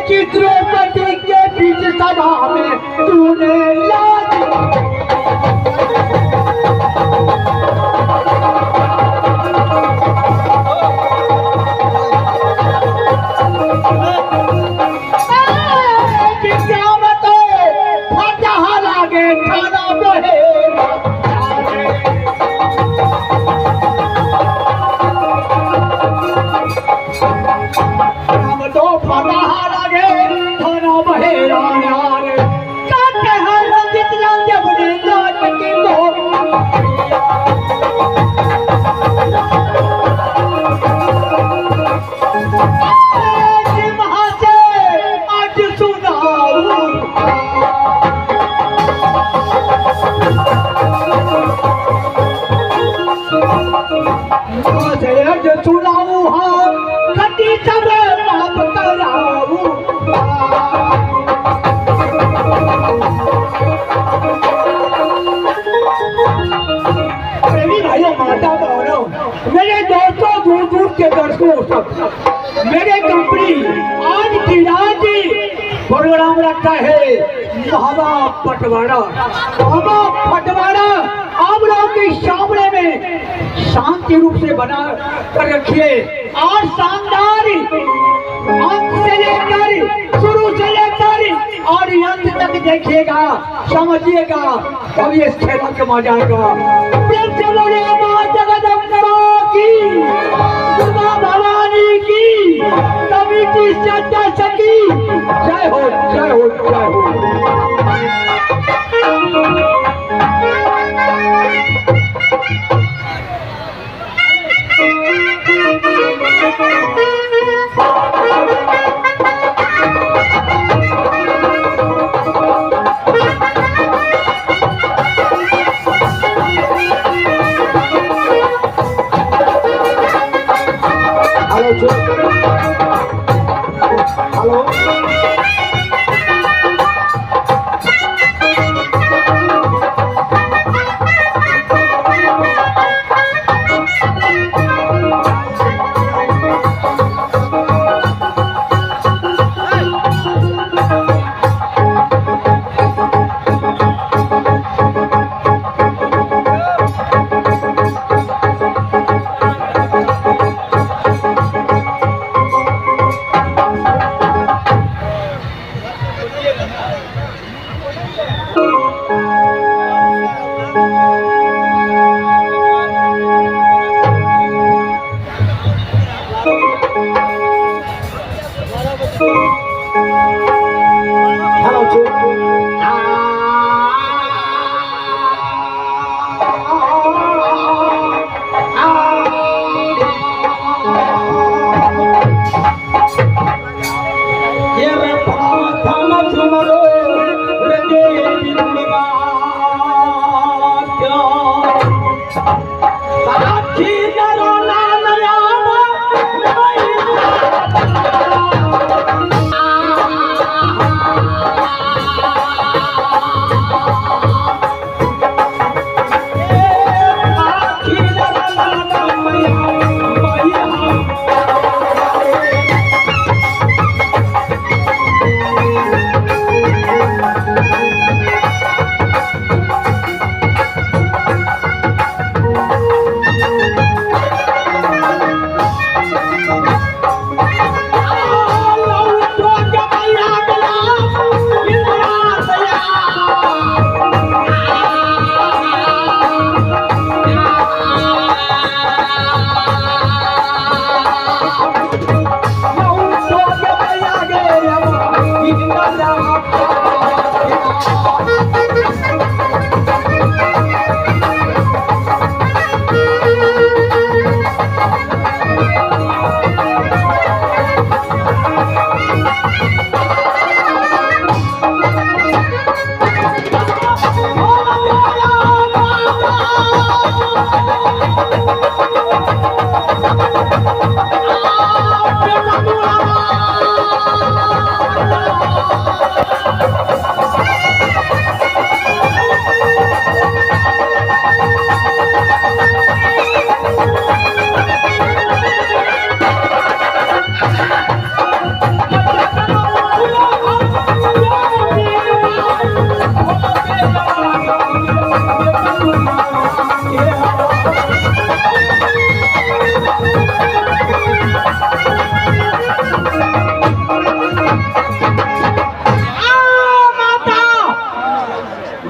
कि द्रौपदी के बीच सभा में तूने लाज मेरे दोस्तों दूर दूर के दर्शकों सब मेरे कंपनी आज की रात प्रोग्राम रखता है महावा पटवाड़ा। महावा पटवाड़ा आप लोगों के सामने में शांति रूप से बना कर रखिए और शानदार अंत से लेकर शुरू से लेकर और अंत तक देखिएगा समझिएगा तब ये खेल के मजा आएगा। प्रेम से बोले मां जगदम्बा की, दुर्गा भवानी की, कवि की सत्ता सकी जय हो जय हो जय हो।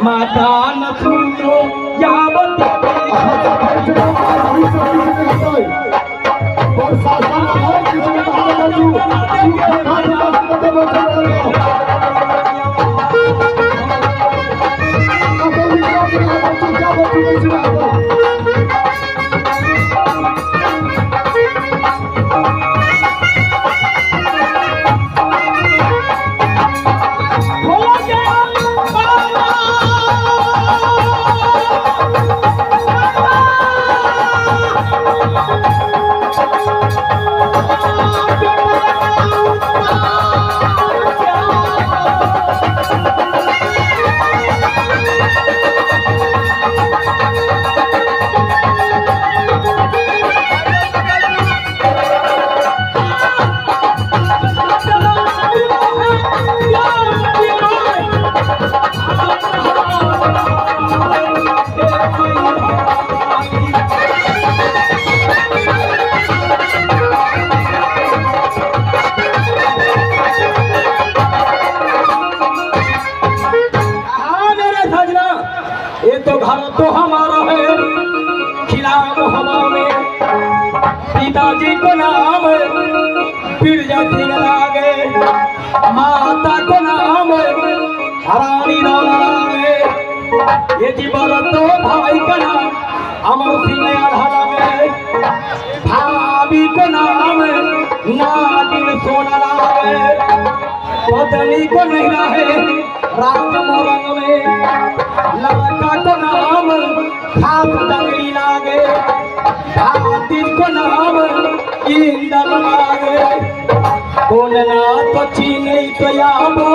माता न सुनो यावत तो हमारा है खिलाफ हवा में पिताजी को नाम बिरजा सिंह लागे माता को नाम रानी राणा लागे ये जीवन तो भाई का नाम अमर सिंह लागे भाभी को नाम नागिन सोना लागे पत्नी को नहीं रहे राज मोरंग में लड़का को नाम खास डंगरी लागे भाती को नाम इंदल लागे कौन ना तो चीनी तो याबो